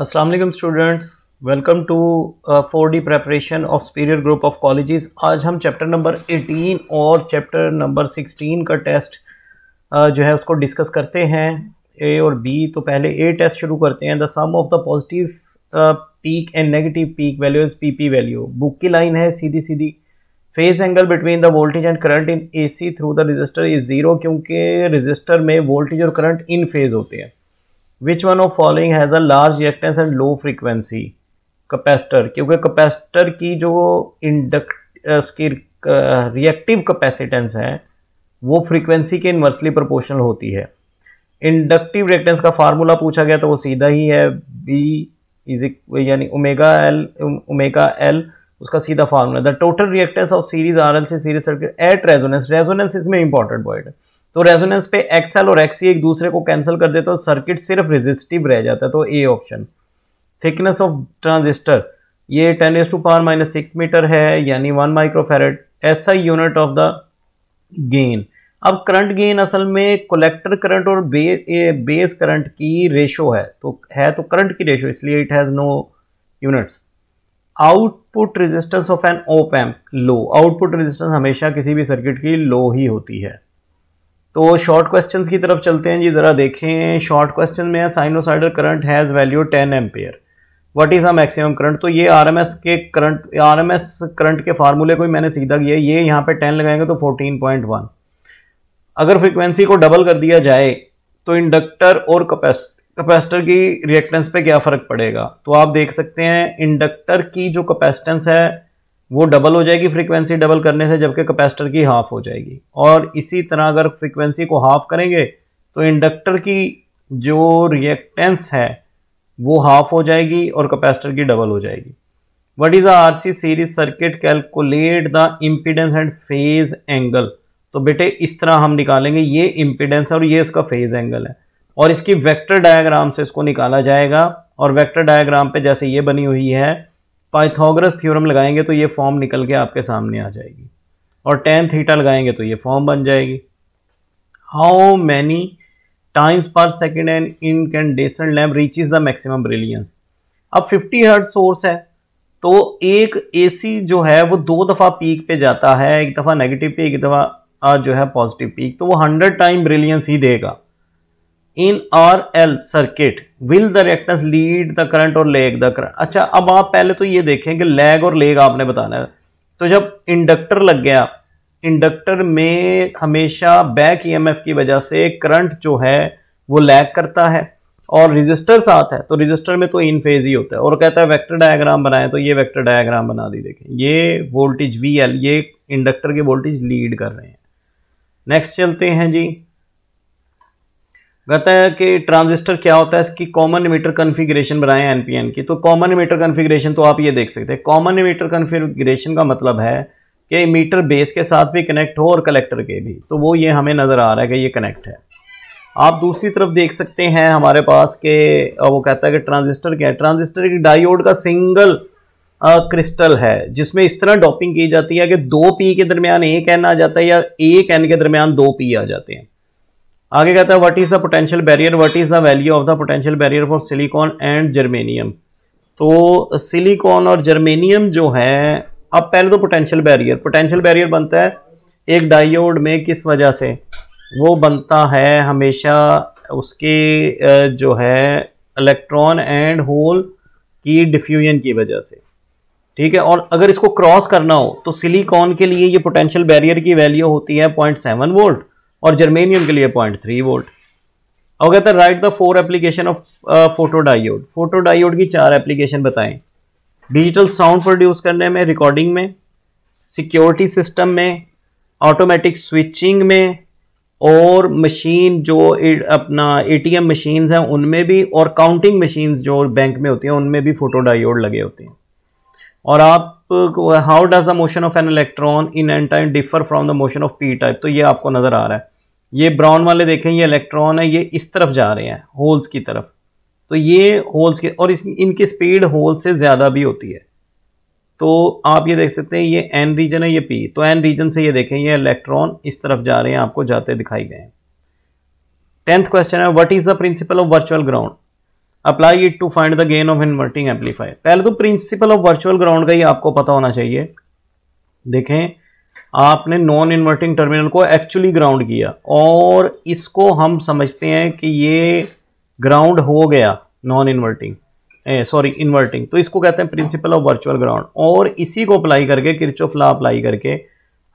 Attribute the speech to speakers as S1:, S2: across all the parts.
S1: अस्सलाम वालेकुम students, welcome to 4D preparation of superior group of colleges. आज हम चैप्टर नंबर 18 और चैप्टर नंबर 16 का टेस्ट जो है उसको डिस्कस करते हैं, ए और बी। तो पहले ए टेस्ट शुरू करते हैं। The sum of the positive peak and negative peak value is PP value. Book की लाइन है सीधी सीधी। Phase angle between the voltage and current in AC through the resistor is zero, क्योंकि रजिस्टर में voltage और current in phase होते हैं। Which one of following has a large reactance and low frequency? Capacitor, क्योंकि capacitor की जो उसकी reactive capacitance है वो फ्रीक्वेंसी के इन्वर्सली प्रोपोर्शनल होती है। इंडक्टिव रिएक्टेंस का फार्मूला पूछा गया तो वो सीधा ही है, बी इज यानी ओमेगा एल उसका सीधा formula. The total reactance of series RLC series circuit at resonance, resonance इसमें इंपॉर्टेंट पॉइंट है। तो रेजोनेंस पे एक्सएल और एक्सी एक दूसरे को कैंसिल कर देते हो, सर्किट सिर्फ रेजिस्टिव रह जाता है, तो A option. Thickness of transistor ये 10⁻⁻⁶ मीटर है, यानी 1 microfarad. SI unit of the gain. अब करंट गेन असल में कलेक्टर करंट और बेस करंट की रेशो है, तो करंट की रेशो, इसलिए it has no units. Output resistance of an op amp low. Output resistance हमेशा किसी भी सर्किट की लो ही होती है। तो शॉर्ट क्वेश्चंस की तरफ चलते हैं जी, जरा देखें। शॉर्ट क्वेश्चन में sinusoidal current has value 10 ampere, what is a maximum current. तो ये आरएमएस करंट के फार्मूले को ही मैंने सीधा किया। ये यहाँ पे 10 लगाएंगे तो 14.1। अगर फ्रीक्वेंसी को डबल कर दिया जाए तो इंडक्टर और कैपेसिटर की रिएक्टेंस पे क्या फर्क पड़ेगा। तो आप देख सकते हैं इंडक्टर की जो कैपेसिटेंस है वो डबल हो जाएगी फ्रीक्वेंसी डबल करने से, जबकि कैपेसिटर की हाफ हो जाएगी। और इसी तरह अगर फ्रीक्वेंसी को हाफ करेंगे तो इंडक्टर की जो रिएक्टेंस है वो हाफ हो जाएगी और कैपेसिटर की डबल हो जाएगी। What is the RC series circuit, calculate the impedance and phase angle. तो बेटे इस तरह हम निकालेंगे, ये इंपीडेंस है और ये इसका फेज एंगल है, और इसकी वेक्टर डायग्राम से इसको निकाला जाएगा। और वेक्टर डायग्राम पे जैसे ये बनी हुई है, पाइथागोरस थ्योरम लगाएंगे तो ये फॉर्म निकल के आपके सामने आ जाएगी, और tan थीटा लगाएंगे तो ये फॉर्म बन जाएगी। How many times per second an incandescent lamp reaches the maximum brilliance. अब 50 हर्ट्ज सोर्स है, तो एक एसी जो है वो 2 दफा पीक पे जाता है, एक दफा नेगेटिव पीक, एक दफा जो है पॉजिटिव पीक, तो वो 100 टाइम ब्रिलियंस ही देगा। इन R L circuit will the reactance lead the current और लेग द करंट। अच्छा, अब आप पहले तो ये देखें कि लैग और लेग आपने बताना है। तो जब इंडक्टर लग गया, इंडक्टर में हमेशा बैक ईएमएफ की वजह से करंट जो है वो लैग करता है, और रजिस्टर साथ है तो रजिस्टर में तो इन फेज ही होता है। और कहता है वेक्टर डायग्राम बनाए, तो ये वेक्टर डायग्राम बना दी। देखें ये वोल्टेज VL, ये इंडक्टर के वोल्टेज लीड कर रहे हैं। नेक्स्ट चलते हैं जी। कहता है कि ट्रांजिस्टर क्या होता है, इसकी कॉमन इमीटर कॉन्फ़िगरेशन बनाएं एनपीएन की। तो कॉमन इमीटर कॉन्फ़िगरेशन तो आप ये देख सकते हैं। कॉमन इमीटर कॉन्फ़िगरेशन का मतलब है कि इमीटर बेस के साथ भी कनेक्ट हो और कलेक्टर के भी, तो वो ये हमें नजर आ रहा है कि ये कनेक्ट है। आप दूसरी तरफ देख सकते हैं हमारे पास के वो कहता है कि ट्रांजिस्टर क्या है। ट्रांजिस्टर एक डायोड का सिंगल क्रिस्टल है, जिसमें इस तरह डॉपिंग की जाती है कि 2 पी के दरमियान 1 एन आ जाता है, या 1 एन के दरमियान 2 पी आ जाते हैं। आगे कहता है what is the potential barrier, what is the value of the potential barrier for silicon and germanium. तो सिलिकॉन और जर्मेनियम जो है, अब पहले तो पोटेंशियल बैरियर बनता है एक डायोड में, किस वजह से वो बनता है, हमेशा उसके जो है इलेक्ट्रॉन एंड होल की डिफ्यूजन की वजह से, ठीक है। और अगर इसको क्रॉस करना हो तो सिलिकॉन के लिए ये पोटेंशियल बैरियर की वैल्यू होती है 0.7 वोल्ट, और जर्मेनियम के लिए 0.3 वोल्ट। और कहता है right the 4 application of photodiode. Photodiode की 4 एप्लीकेशन बताएं। डिजिटल साउंड प्रोड्यूस करने में, रिकॉर्डिंग में, सिक्योरिटी सिस्टम में, ऑटोमेटिक स्विचिंग में, और मशीन जो अपना ATM मशीन्स हैं उनमें भी, और काउंटिंग मशीन्स जो बैंक में होती हैं उनमें भी फोटोडायोड लगे होते हैं। और आप how does the motion of an electron in an time differ from the motion of P type. तो ये आपको नजर आ रहा है, ये ब्राउन वाले देखें, ये इलेक्ट्रॉन है, ये इस तरफ जा रहे हैं होल्स की तरफ, तो ये होल्स के, और इनकी स्पीड होल से ज्यादा भी होती है। तो आप ये देख सकते हैं, ये एन रीजन है, ये पी, तो एन रीजन से ये देखें ये इलेक्ट्रॉन इस तरफ जा रहे हैं, आपको जाते दिखाई गए। 10th क्वेश्चन है what is the principle of virtual ground. Apply it to find the gain of inverting amplifier. पहले तो प्रिंसिपल ऑफ वर्चुअल ग्राउंड का ही आपको पता होना चाहिए। देखें, आपने नॉन इन्वर्टिंग टर्मिनल को एक्चुअली ग्राउंड किया और इसको हम समझते हैं कि ये ग्राउंड हो गया नॉन इन्वर्टिंग, सॉरी इन्वर्टिंग, तो इसको कहते हैं प्रिंसिपल ऑफ वर्चुअल ग्राउंड। और इसी को अप्लाई करके, किरचॉफ लॉ अप्लाई करके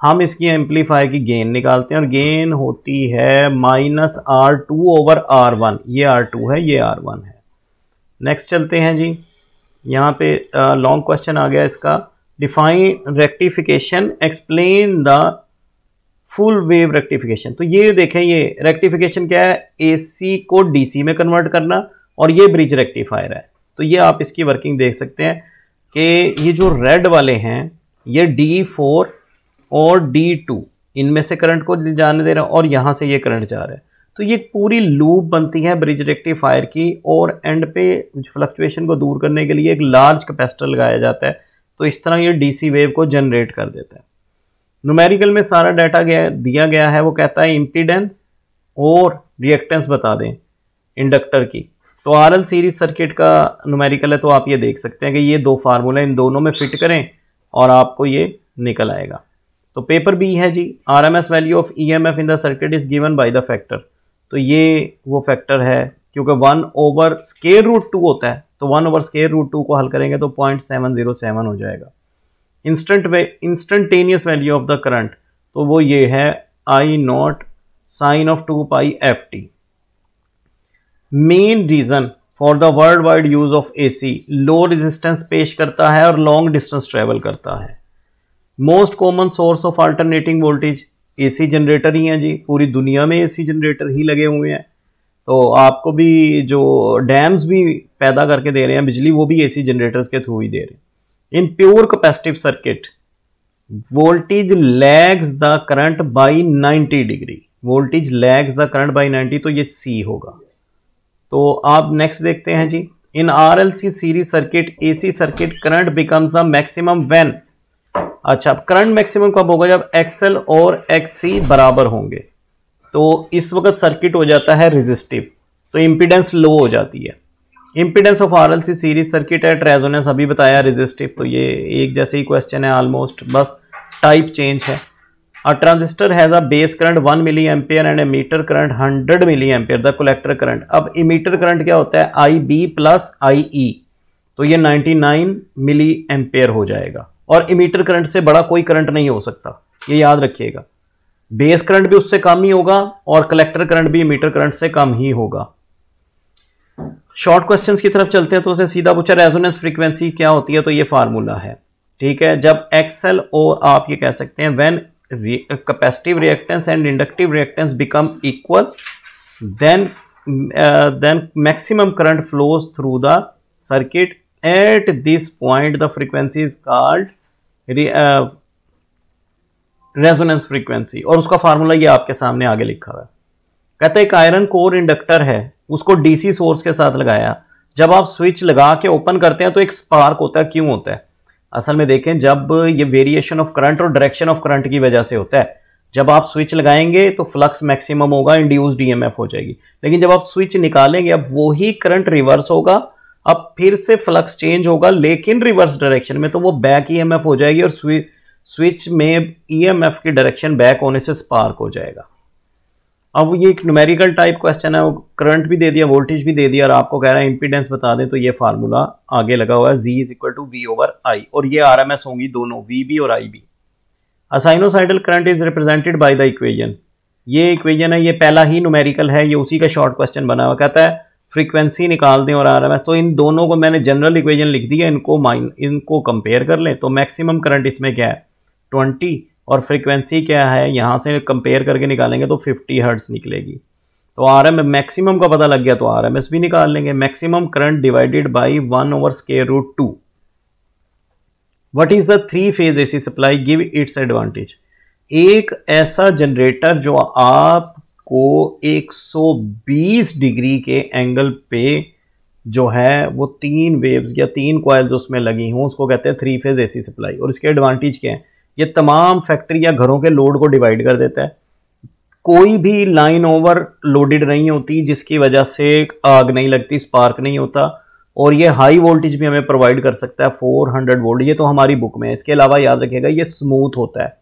S1: हम इसकी एम्पलीफायर की गेन निकालते हैं और गेन होती है -R2/R1। ये R2 है, ये R1 है। नेक्स्ट चलते हैं जी, यहाँ पे लॉन्ग क्वेश्चन आ गया इसका। Define rectification, explain the full wave rectification. तो ये देखें, ये रेक्टिफिकेशन क्या है, AC को DC में कन्वर्ट करना, और ये ब्रिज रेक्टिफायर है। तो ये आप इसकी वर्किंग देख सकते हैं कि ये जो रेड वाले हैं ये D4 और D2, इनमें से करंट को जाने दे रहा है और यहाँ से ये करंट जा रहा है। तो ये पूरी लूप बनती है ब्रिज रेक्टिफायर की, और एंड पे फ्लक्चुएशन को दूर करने के लिए एक लार्ज कैपेसिटर लगाया जाता है। तो इस तरह ये DC वेव को जनरेट कर देता है। न्यूमेरिकल में सारा डाटा दिया गया है। वो कहता है इम्पीडेंस और रिएक्टेंस बता दें इंडक्टर की। तो RL सीरीज सर्किट का न्यूमेरिकल है, तो आप ये देख सकते हैं कि ये दो फार्मूला इन दोनों में फिट करें और आपको ये निकल आएगा। तो पेपर B है जी, RMS value of EMF in the circuit is given by the factor. तो ये वो फैक्टर है, क्योंकि 1/√2 होता है, तो 1/√2 को हल करेंगे तो 0.707 हो जाएगा। Instantaneous value of the current, तो वो ये है I0 sin of 2π/ft। Main reason for the world wide use of AC, low resistance पेश करता है और लॉन्ग डिस्टेंस ट्रेवल करता है। Most common source of alternating voltage AC generator ही हैं जी, पूरी दुनिया में AC जनरेटर ही लगे हुए हैं। तो आपको भी जो डैम्स भी पैदा करके दे रहे हैं बिजली, वो भी AC जनरेटर्स के थ्रू ही दे रहे हैं। In pure capacitive circuit voltage lags the current by 90 degree, voltage lags the current by 90, तो ये C होगा। तो आप नेक्स्ट देखते हैं जी, इन RLC series circuit AC circuit current becomes the maximum when. अच्छा, करंट मैक्सिमम कब होगा, जब XL और XC बराबर होंगे। तो इस वक्त सर्किट हो जाता है रेजिस्टिव, तो इंपीडेंस लो हो जाती है। Impedance of RLC series circuit at resonance अभी बताया रेजिस्टिव, तो ये एक जैसे ही क्वेश्चन है ऑलमोस्ट, बस टाइप चेंज है। A transistor has a base current 1 milli ampere and emitter current 100 milli ampere, the collector current. अब इमीटर करंट क्या होता है, IB प्लस IE, तो ये 99 मिली एम्पियर हो जाएगा। और इमीटर करंट से बड़ा कोई करंट नहीं हो सकता, ये याद रखिएगा। बेस करंट भी उससे कम ही होगा और कलेक्टर करंट भी इमीटर करंट से कम ही होगा। शॉर्ट क्वेश्चंस की तरफ चलते हैं। तो उसने सीधा पूछा रेजोनेंस फ्रीक्वेंसी क्या होती है, तो ये फार्मूला है, ठीक है। जब XL और आप ये कह सकते हैं when capacitive reactance and inductive reactance become equal, then maximum current flows through the circuit at this point, the frequency is called resonance frequency. और उसका फार्मूला ये आपके सामने आगे लिखा हुआ है। कहते हैं एक आयरन कोर इंडक्टर है, उसको DC सोर्स के साथ लगाया, जब आप स्विच लगा के ओपन करते हैं तो एक स्पार्क होता है। क्यों होता है? असल में देखें, जब ये वेरिएशन ऑफ करंट और डायरेक्शन ऑफ करंट की वजह से होता है। जब आप स्विच लगाएंगे तो फ्लक्स मैक्सिमम होगा, इंड्यूस्ड EMF हो जाएगी। लेकिन जब आप स्विच निकालेंगे, अब वही करंट रिवर्स होगा, अब फिर से फ्लक्स चेंज होगा लेकिन रिवर्स डायरेक्शन में, तो वो बैक EMF हो जाएगी और स्विच में EMF की डायरेक्शन बैक होने से स्पार्क हो जाएगा। अब ये एक न्यूमेरिकल टाइप क्वेश्चन है, वो करंट भी दे दिया, वोल्टेज भी दे दिया और आपको कह रहा है इंपीडेंस बता दें, तो ये फार्मूला आगे लगा हुआ है Z = V/I, और ये RMS होंगी दोनों VB और IB। A sinusoidal current is represented by the equation, ये इक्वेशन है, ये पहला ही न्यूमेरिकल है, ये उसी का शॉर्ट क्वेश्चन बना हुआ। कहता है फ्रीक्वेंसी निकाल दें और RMS, तो इन दोनों को मैंने जनरल इक्वेशन लिख दी है, इनको कंपेयर कर लें। तो मैक्सिमम करंट इसमें क्या है 20, और फ्रीक्वेंसी क्या है, यहां से कंपेयर करके निकालेंगे तो 50 हर्ट्ज निकलेगी। तो RMS मैक्सिमम का पता लग गया तो RMS भी निकाल लेंगे। Maximum current divided by 1/√2। What is the 3 phase AC supply, give its advantage. एक ऐसा जनरेटर जो आपको 120 डिग्री के एंगल पे जो है वो 3 वेव्स या 3 कॉइल्स उसमें लगी हों, उसको कहते हैं 3 फेज AC सप्लाई। और इसके एडवांटेज क्या है, ये तमाम फैक्ट्री या घरों के लोड को डिवाइड कर देता है। कोई भी लाइन ओवर लोडेड नहीं होती जिसकी वजह से आग नहीं लगती, स्पार्क नहीं होता, और ये हाई वोल्टेज भी हमें प्रोवाइड कर सकता है 400 वोल्ट। ये तो हमारी बुक में है। इसके अलावा याद रखिएगा ये स्मूथ होता है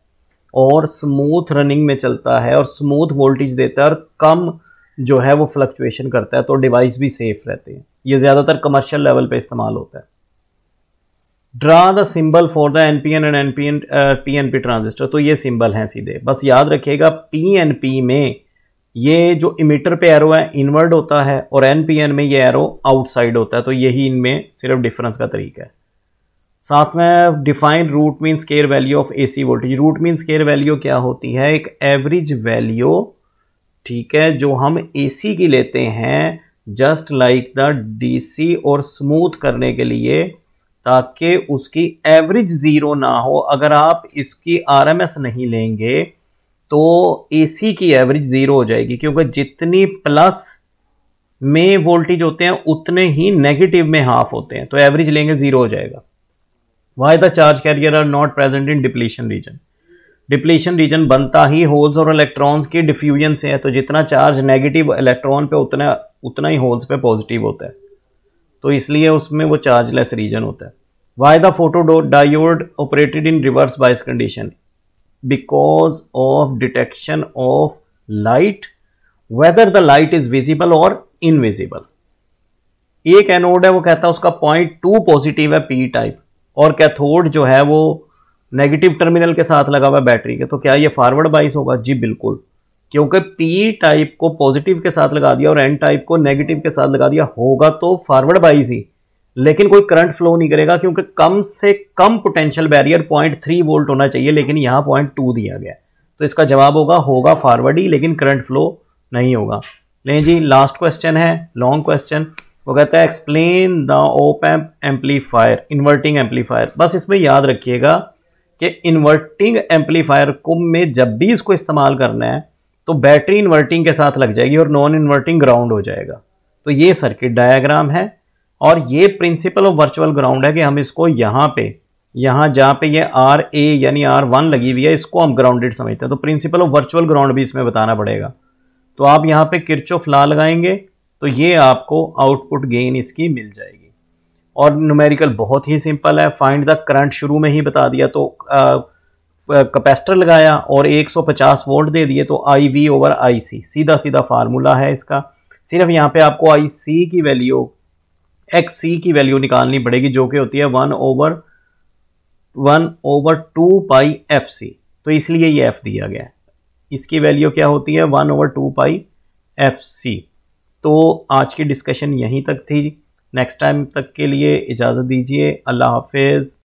S1: और स्मूथ रनिंग में चलता है और स्मूथ वोल्टेज देता है और कम जो है वो फ्लक्चुएशन करता है, तो डिवाइस भी सेफ रहते हैं। ये ज़्यादातर कमर्शियल लेवल पे इस्तेमाल होता है। Draw the symbol for the NPN and PNP transistor. तो ये सिंबल हैं सीधे, बस याद रखिएगा पीएनपी में ये जो इमीटर पे एरो है इनवर्ड होता है और एनपीएन में ये एरो आउटसाइड होता है, तो यही इनमें सिर्फ डिफरेंस का तरीका है। साथ में define root mean square value of AC voltage. Root mean square value क्या होती है? एक एवरेज वैल्यू, ठीक है, जो हम एसी की लेते हैं जस्ट लाइक द डीसी और स्मूथ करने के लिए, ताकि उसकी एवरेज जीरो ना हो। अगर आप इसकी आरएमएस नहीं लेंगे तो एसी की एवरेज जीरो हो जाएगी, क्योंकि जितनी प्लस में वोल्टेज होते हैं उतने ही नेगेटिव में हाफ होते हैं, तो एवरेज लेंगे जीरो हो जाएगा। Why the charge carrier are not present in depletion region. Depletion region बनता ही होल्स और इलेक्ट्रॉन्स की डिफ्यूजन से है, तो जितना चार्ज नेगेटिव इलेक्ट्रॉन पे उतना ही होल्स पे पॉजिटिव होता है, तो इसलिए उसमें वो चार्जलेस रीजन होता है। Why the photo diode operated in reverse bias condition? Because of detection of light whether the light is visible और इनविजिबल। एक एनोड है, वो कहता है उसका 0.2 पॉजिटिव है पी टाइप, और कैथोड जो है वो नेगेटिव टर्मिनल के साथ लगा हुआ है बैटरी के, तो क्या ये फॉरवर्ड बाइस होगा? जी बिल्कुल, क्योंकि पी टाइप को पॉजिटिव के साथ लगा दिया और एन टाइप को नेगेटिव के साथ लगा दिया, होगा तो फॉरवर्ड बाइस ही, लेकिन कोई करंट फ्लो नहीं करेगा, क्योंकि कम से कम पोटेंशियल बैरियर 0.3 वोल्ट होना चाहिए, लेकिन यहाँ 0.2 दिया गया, तो इसका जवाब होगा फॉरवर्ड ही, लेकिन करंट फ्लो नहीं होगा। लें जी, लास्ट क्वेश्चन है, लॉन्ग क्वेश्चन। वो कहता है explain the op amp amplifier, inverting amplifier. बस इसमें याद रखिएगा कि इन्वर्टिंग एम्पलीफायर को में जब भी इसको इस्तेमाल करना है तो बैटरी इन्वर्टिंग के साथ लग जाएगी और नॉन इन्वर्टिंग ग्राउंड हो जाएगा। तो ये सर्किट डायग्राम है और ये प्रिंसिपल ऑफ वर्चुअल ग्राउंड है कि हम इसको यहाँ जहाँ पे ये आर ए यानी R1 लगी हुई है, इसको हम ग्राउंडेड समझते हैं, तो प्रिंसिपल ऑफ वर्चुअल ग्राउंड भी इसमें बताना पड़ेगा। तो आप यहाँ पे किरचॉफ लॉ लगाएंगे तो ये आपको आउटपुट गेन इसकी मिल जाएगी। और न्यूमेरिकल बहुत ही सिंपल है, फाइंड द करंट शुरू में ही बता दिया, तो कैपेसिटर लगाया और 150 वोल्ट दे दिए, तो IV ओवर IC, सीधा सीधा फार्मूला है इसका। सिर्फ यहाँ पे आपको IC की वैल्यू, XC की वैल्यू निकालनी पड़ेगी, जो कि होती है 1/2 पाई FC, तो इसलिए ये F दिया गया है। इसकी वैल्यू क्या होती है? 1/2 पाई FC। तो आज की डिस्कशन यहीं तक थी। नेक्स्ट टाइम तक के लिए इजाज़त दीजिए। अल्लाह हाफिज़।